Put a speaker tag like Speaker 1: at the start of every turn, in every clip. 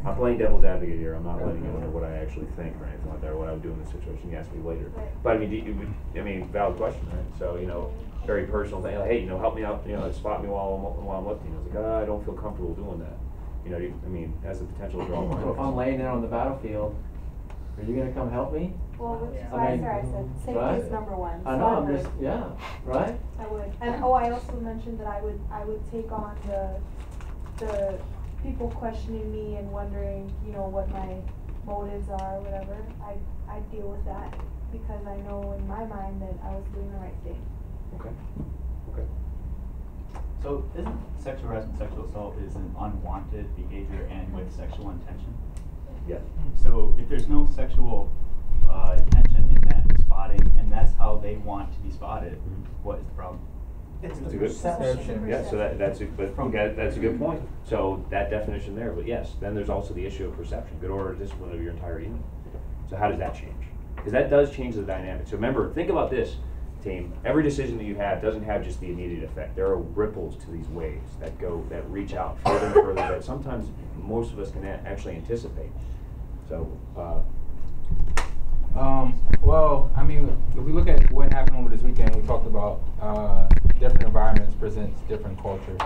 Speaker 1: I'm playing devil's advocate here. I'm not letting you know what I actually think or anything like that, or what I would do in this situation. You ask me later. But I mean, valid question, right? So, you know, very personal thing. Like, hey, you know, help me out. You know, spot me while I'm lifting. I was like, I don't feel comfortable doing that. You know, I mean, has the potential to draw.
Speaker 2: So if I'm laying there on the battlefield, are you gonna come help me?
Speaker 3: Well, which is why I said safety is number one.
Speaker 2: I know. I'm just right.
Speaker 3: I would, and I also mentioned that I would take on the people questioning me and wondering, you know, what my motives are, or whatever. I deal with that because I know in my mind that I was doing the right thing.
Speaker 1: Okay. Okay.
Speaker 4: So isn't sexual harassment, sexual assault is an unwanted behavior and with sexual intention?
Speaker 1: Yeah.
Speaker 4: So if there's no sexual intention in that spotting, and that's how they want to be spotted, what is the problem?
Speaker 1: That's a good perception. Yeah, so that's a good point. So that definition there, but yes, then there's also the issue of perception, good order of discipline of your entire unit. So how does that change? Because that does change the dynamic. So remember, think about this, team. Every decision that you have doesn't have just the immediate effect. There are ripples to these waves that reach out further and further that sometimes most of us can actually anticipate. So.
Speaker 5: Well, I mean, if we look at what happened over this weekend, we talked about different environments presents different cultures.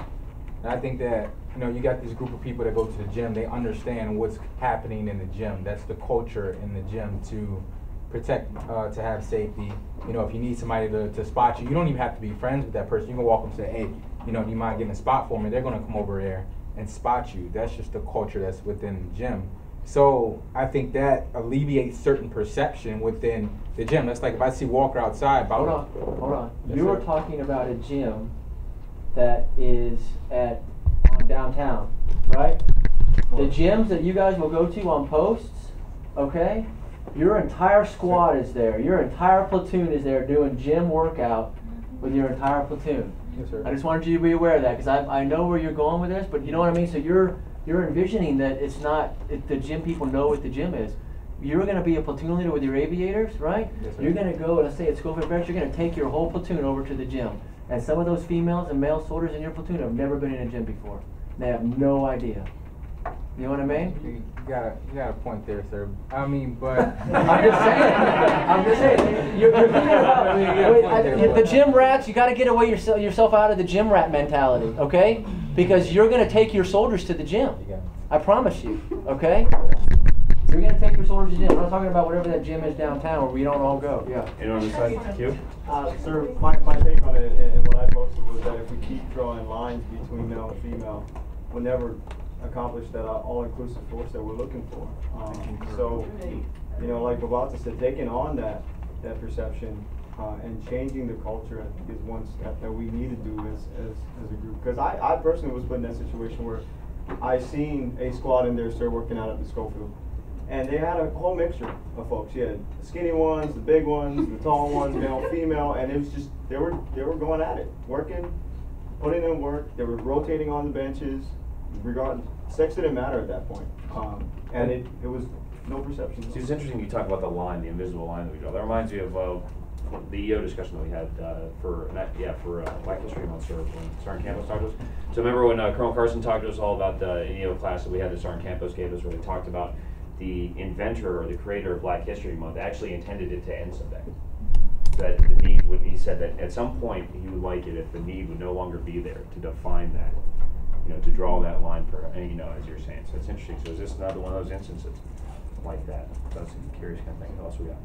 Speaker 5: And I think that, you know, you got this group of people that go to the gym, they understand what's happening in the gym. That's the culture in the gym to protect, to have safety. You know, if you need somebody to spot you, you don't even have to be friends with that person. You can walk up and say, hey, you know, do you mind getting a spot for me? They're going to come over there and spot you. That's just the culture that's within the gym. So I think that alleviates certain perception within the gym. That's like if I see Walker outside.
Speaker 2: Hold on. Yes, you were talking about a gym that is on downtown, right? The gyms that you guys will go to on posts, okay? Your entire squad is there. Your entire platoon is there doing gym workout with your entire platoon.
Speaker 5: Yes, sir.
Speaker 2: I just wanted you to be aware of that because I know where you're going with this, but you know what I mean? So you're envisioning that it's not, the gym people know what the gym is. You're going to be a platoon leader with your aviators, right?
Speaker 5: Yes, sir.
Speaker 2: You're going to go, let's say at Schofield Barracks, you're going to take your whole platoon over to the gym. And some of those females and male soldiers in your platoon have never been in a gym before. They have no idea. You know what I mean?
Speaker 5: You got a point there, sir. I mean, but
Speaker 2: I'm just saying. You're thinking about the gym rats. You got to get away yourself out of the gym rat mentality, okay? Because you're going to take your soldiers to the gym. I promise you, okay? You're going to take your soldiers to the gym. We're not talking about whatever that gym is downtown where we don't all go. Yeah.
Speaker 1: And on the side, Q?
Speaker 6: Sir, my take on it and what I posted was that if we keep drawing lines between male and female, we'll never accomplish that all-inclusive force that we're looking for. So, you know, like Bavata said, taking on that perception and changing the culture, I think, is one step that we need to do as a group. Because I personally was put in that situation where I seen a squad in there, sir, working out at the Schofield. And they had a whole mixture of folks. You had the skinny ones, the big ones, the tall ones, male, female, and it was just, they were going at it, working, putting in work. They were rotating on the benches. Sex didn't matter at that point. And it was no perception.
Speaker 1: See, it's interesting you talk about the line, the invisible line that we draw. That reminds me of the EO discussion that we had for Black History Month, sir, when Sergeant Campos talked to us. So remember when Colonel Carson talked to us all about the EO class that we had that Sergeant Campos gave us, where they talked about the inventor or the creator of Black History Month actually intended it to end someday. That the need would, he said that at some point he would like it if the need would no longer be there to define that, you know, to draw that line for, you know, as you're saying. So it's interesting. So is this another one of those instances like that? So that's a curious kind of thing. What else we got?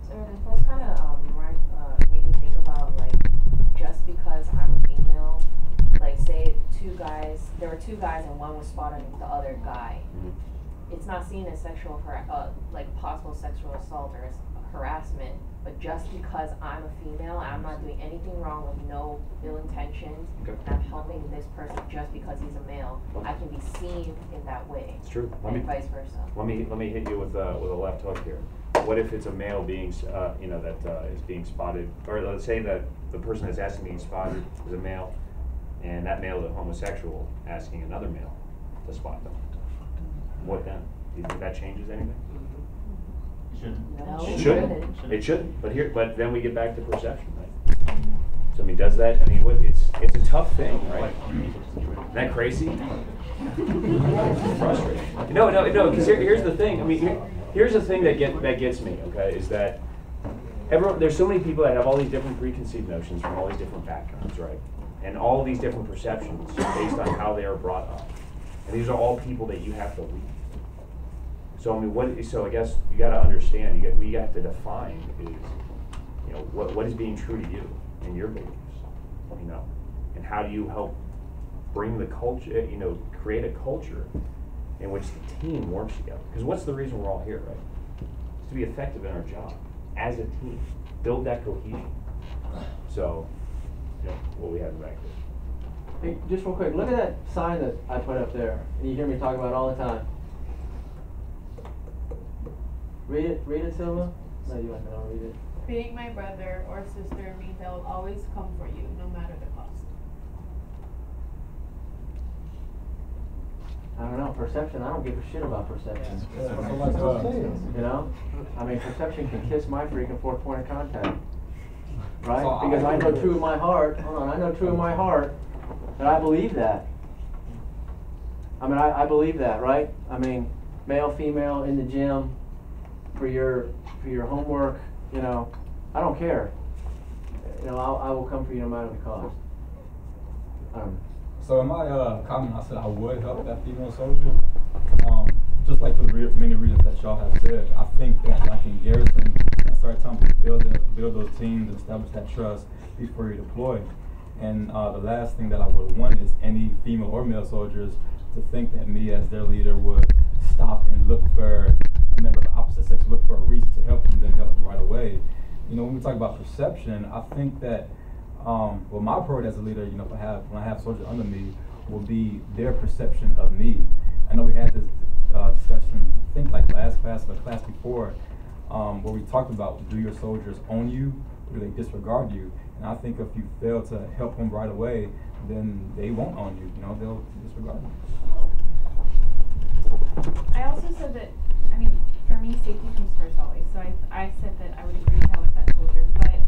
Speaker 7: So the post kind of made me think about, like, just because I'm a female, like, say there were two guys and one was spotting the other guy. Mm-hmm. It's not seen as sexual, like possible sexual assault or harassment, but just because I'm a female, I'm not doing anything wrong with no ill intentions, and I'm helping this person just because he's a male, I can be seen in that way.
Speaker 1: It's true.
Speaker 7: And vice versa.
Speaker 1: Let me hit you with a left hook here. What if it's a male being, you know, that is being spotted, or let's say that the person that's asking being spotted is a male, and that male is a homosexual asking another male to spot them. What then? Do you think that changes anything?
Speaker 7: No,
Speaker 1: it shouldn't. It shouldn't. But then we get back to perception, right? So I mean, does that? I mean, it's a tough thing, right? Isn't that crazy? Frustrating. No, because here's the thing. I mean, here's the thing that gets me. Okay, is that there's so many people that have all these different preconceived notions from all these different backgrounds, right? And all these different perceptions based on how they are brought up. And these are all people that you have to lead. So I mean, so I guess you got to understand. We have to define is, what is being true to you and your beliefs, and how do you help bring the culture, create a culture in which the team works together. Because what's the reason we're all here, right? It's to be effective in our job as a team, build that cohesion. So, what we have back there.
Speaker 2: Hey, just real quick, look at that sign that I put up there. And you hear me talk about it all the time. Read it, Silva? No, you want to read it.
Speaker 8: Being my brother or sister means I will always come for you, no matter the cost.
Speaker 2: I don't know, perception, I don't give a shit about perception. I mean, perception can kiss my freaking fourth point of contact. Right? Because I know true in my heart, I know true in my heart that I believe that. I mean, I believe that, right? I mean, male, female, in the gym, for your homework, I don't care. I will come for you no matter the cost.
Speaker 9: So in my comment, I said I would help that female soldier. Just like for the many reasons that y'all have said, I think that like in garrison, that's our time to build those teams and establish that trust before you deploy. And the last thing that I would want is any female or male soldiers to think that me as their leader would stop and look for a member of the opposite sex, look for a reason to help them, then help them right away. When we talk about perception, I think that my priority as a leader, when I have soldiers under me, will be their perception of me. I know we had this discussion, I think like last class or the class before, where we talked about, do your soldiers own you or do they disregard you? And I think if you fail to help them right away, then they won't own you. They'll disregard you.
Speaker 10: I also said that, for me, safety comes first always. So I said that I would agree with that with that soldier. But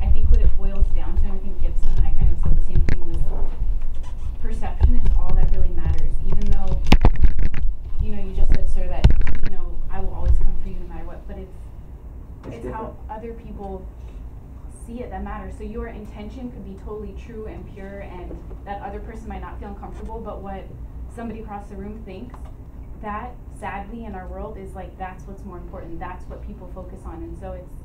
Speaker 10: I think what it boils down to, and I think Gibson and I kind of said the same thing, was perception is all that really matters. Even though, you just said, sir, that, I will always come for you no matter what. But it's how other people see it that matters. So your intention could be totally true and pure, and that other person might not feel uncomfortable, but what somebody across the room thinks, that sadly in our world is that's what's more important. That's what people focus on. And so it's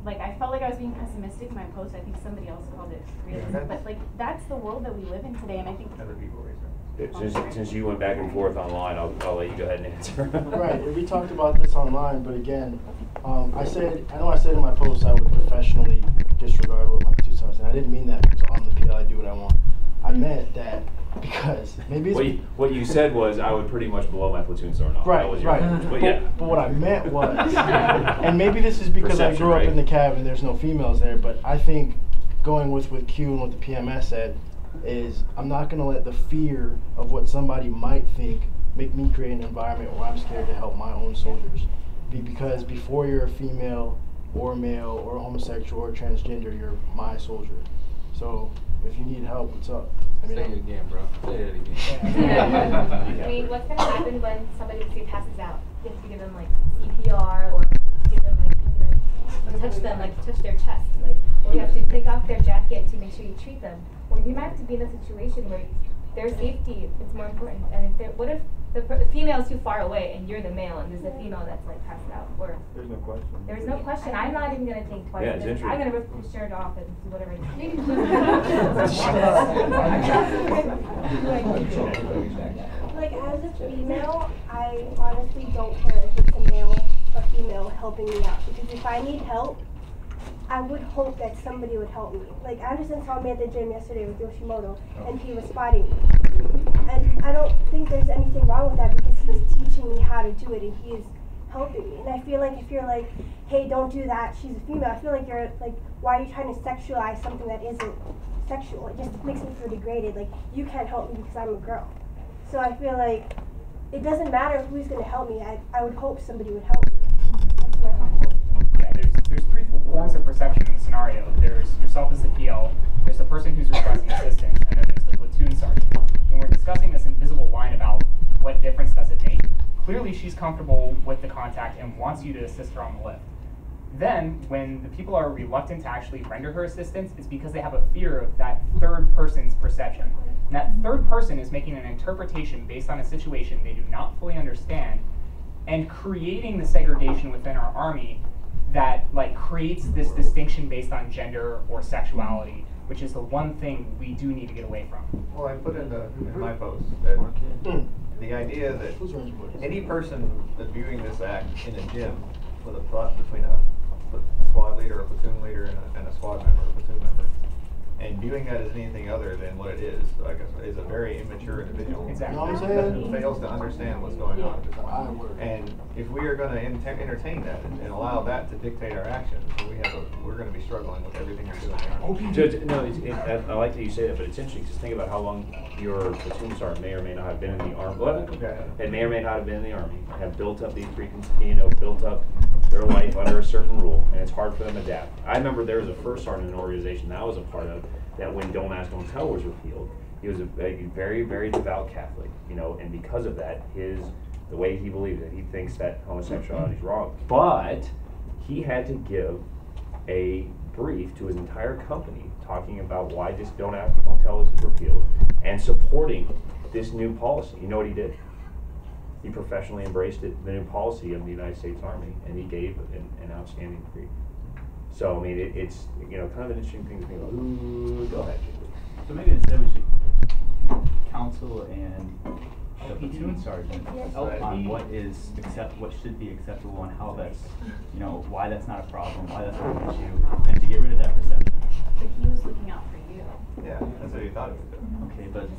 Speaker 10: I felt like I was being pessimistic in my post. I think somebody else called it realistic, but that's the world that we live in today. And I think
Speaker 4: other people raise their
Speaker 1: since you went back and forth online, I'll let you go ahead and answer.
Speaker 11: Right, we talked about this online, but again, I said in my post I would professionally disregard what my platoon sergeant said. I didn't mean that because on the PL I do what I want. I meant that because maybe it's
Speaker 1: what you said was I would pretty much blow my platoon sergeant off.
Speaker 11: Right,
Speaker 1: that was
Speaker 11: right.
Speaker 1: But
Speaker 11: what I meant was, and maybe this is because I grew up in the cab and there's no females there, but I think going with Q and what the PMS said is I'm not going to let the fear of what somebody might think make me create an environment where I'm scared to help my own soldiers. Because before you're a female or male or homosexual or transgender, you're my soldier. So if you need help, what's up?
Speaker 5: Say it again, bro. Say it again.
Speaker 12: Yeah. What's going to happen when somebody passes out? You have to give them CPR or give them touch them, touch their chest, or you have to take off their jacket to make sure you treat them. Or you might have to be in a situation where their safety is more important. And what if the female is too far away and you're the male and there's a female that's passed out? Or
Speaker 6: there's no question.
Speaker 12: There's no question. I'm not even going to think twice.
Speaker 1: Yeah, it's
Speaker 12: I'm going to rip the shirt off and do whatever I need.
Speaker 13: As a female, I honestly don't care if it's a male or female helping me out. Because if I need help, I would hope that somebody would help me. Anderson saw me at the gym yesterday with Yoshimoto, and he was spotting me. And I don't think there's anything wrong with that because he's teaching me how to do it, and he is helping me. And I feel if you're hey, don't do that, she's a female, I feel you're why are you trying to sexualize something that isn't sexual? It just makes me feel degraded. You can't help me because I'm a girl. So I feel it doesn't matter who's going to help me. I would hope somebody would help me. That's my thought.
Speaker 14: Yeah, there's three forms of perception in the scenario. There's yourself as the PL, there's the person who's requesting assistance, and then there's the platoon sergeant. When we're discussing this invisible comfortable with the contact and wants you to assist her on the lift. Then, when the people are reluctant to actually render her assistance, it's because they have a fear of that third person's perception. And that third person is making an interpretation based on a situation they do not fully understand, and creating the segregation within our Army that like creates this distinction based on gender or sexuality, which is the one thing we do need to get away from.
Speaker 15: Well, I put in my post that the idea that any person that's viewing this act in a gym with a plot between a squad leader, a platoon leader, and a squad member, a platoon member, and viewing that as anything other than what it is, like is a very immature individual.
Speaker 14: Exactly.
Speaker 15: That fails to understand what's going on at this point. And if we are going to entertain that and allow that to dictate our actions, we're going to be struggling with everything we're doing.
Speaker 1: Judge, no, I like that you say that, but it's interesting. Just think about how long your platoon sergeant may or may not have been in the Army. And may or may not have been in the Army. Have built up these built up their life under a certain rule, and it's hard for them to adapt. I remember there was a first sergeant in an organization that I was a part of that when Don't Ask, Don't Tell was repealed, he was a very, very devout Catholic, and because of that, the way he believes it, he thinks that homosexuality is wrong. But he had to give a brief to his entire company talking about why this Don't Ask, Don't Tell is repealed and supporting this new policy. You know what he did? He professionally embraced the new policy of the United States Army, and he gave an outstanding brief. So, I mean, it's kind of an interesting thing to think about. Ooh, go ahead, Jacob.
Speaker 4: So maybe instead we should counsel and the platoon sergeant on what should be acceptable and how that's, why that's not a problem, why that's not an issue, and to get rid of that perception.
Speaker 10: But he was looking out for you.
Speaker 15: Yeah, that's what he thought it would do.
Speaker 4: Okay, but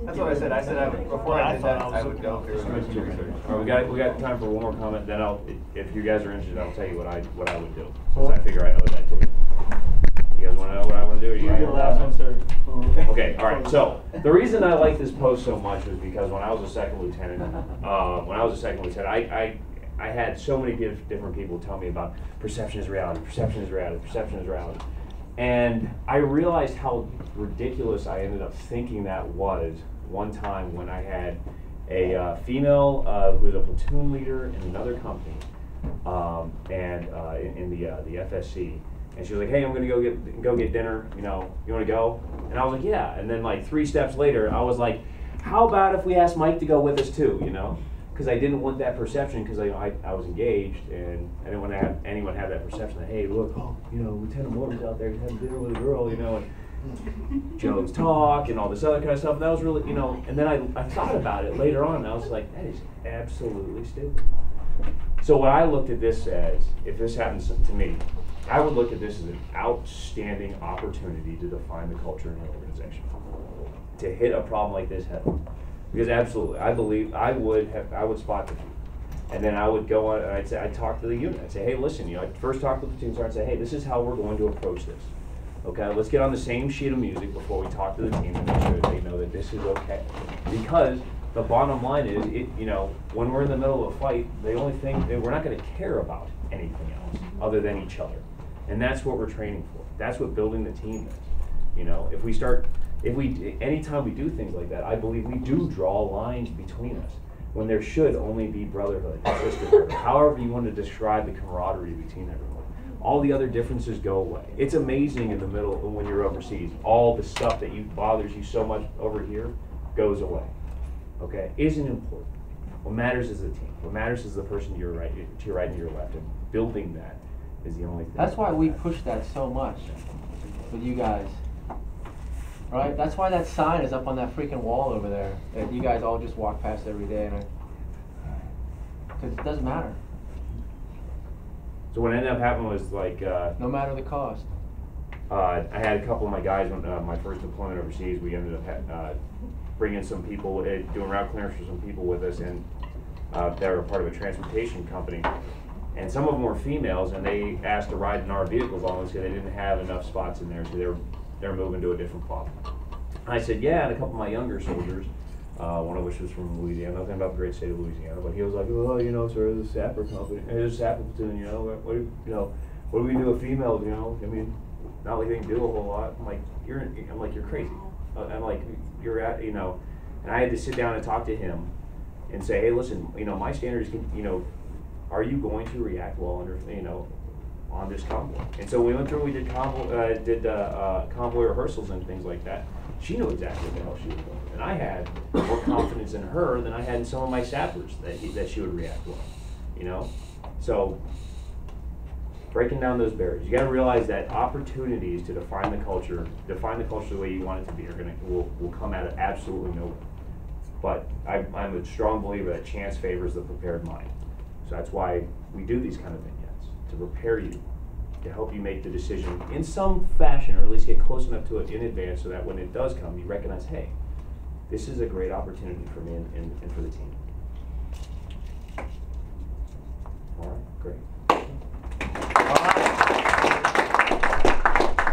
Speaker 15: that's what I said. I said before I did that, I would go through research.
Speaker 1: All right, we got time for one more comment. Then if you guys are interested, I'll tell you what I would do. Since I figure I know that too. You guys want to know what I want to do?
Speaker 6: You're the last one, sir.
Speaker 1: Okay, all right. So the reason I like this post so much was because when I was a second lieutenant, I had so many different people tell me about perception is reality, perception is reality, perception is reality. And I realized how ridiculous I ended up thinking that was one time when I had a female who was a platoon leader in another company, in the FSC, and she was like, "Hey, I'm gonna go get dinner. You want to go?" And I was like, "Yeah." And then like 3 steps later, I was like, "How about if we ask Mike to go with us too?" Because I didn't want that perception, because I was engaged, and I didn't want to have anyone have that perception that, hey, look, Lieutenant Moore's out there having dinner with a girl, and Joe's talk and all this other kind of stuff. And that was really, and then I thought about it later on, and I was like, that is absolutely stupid. So what I looked at this as, if this happens to me, I would look at this as an outstanding opportunity to define the culture in an organization, to hit a problem like this head on. Because absolutely, I believe I would spot the few, and then I would go on and I'd talk to the unit. I'd say, hey, listen, I'd first talk to the platoon sergeant and say, hey, this is how we're going to approach this. Okay, let's get on the same sheet of music before we talk to the team and make sure that they know that this is okay. Because the bottom line is, when we're in the middle of a fight, the only thing we're not going to care about anything else other than each other, and that's what we're training for. That's what building the team is. Anytime we do things like that, I believe we do draw lines between us when there should only be brotherhood, sisterhood, however you want to describe the camaraderie between everyone. All the other differences go away. It's amazing in the middle when you're overseas. All the stuff that bothers you so much over here goes away. Okay, isn't important. What matters is the team. What matters is the person to your right and your left, and building that is the only thing.
Speaker 2: That's why we push that so much with you guys. Right? That's why that sign is up on that freaking wall over there that you guys all just walk past every day, because it doesn't matter.
Speaker 1: So what ended up happening was like
Speaker 2: no matter the cost.
Speaker 1: I had a couple of my guys when my first deployment overseas. We ended up bringing some people, doing route clearance for some people with us, and they were part of a transportation company. And some of them were females, and they asked to ride in our vehicles on us because they didn't have enough spots in there, so they're moving to a different club. I said, yeah, and a couple of my younger soldiers, one of which was from Louisiana, nothing about the great state of Louisiana, but he was like, sir, the sapper company, there's a sapper platoon, what do we do with females, I mean, not like they can do a whole lot. I'm like, you're crazy. I'm like, and I had to sit down and talk to him and say, hey, listen, you know, my standards can, you know, are you going to react well under, you know, on this convoy? And so we went through, we did convoy rehearsals and things like that. She knew exactly what the hell she was doing. And I had more confidence in her than I had in some of my staffers that she would react well, you know? So, breaking down those barriers. You gotta realize that opportunities to define the culture the way you want it to be will come out of absolutely nowhere. But I'm a strong believer that chance favors the prepared mind. So that's why we do these kind of vignettes, to prepare you, to help you make the decision in some fashion, or at least get close enough to it in advance so that when it does come, you recognize, hey, this is a great opportunity for me and for the team. All right, great.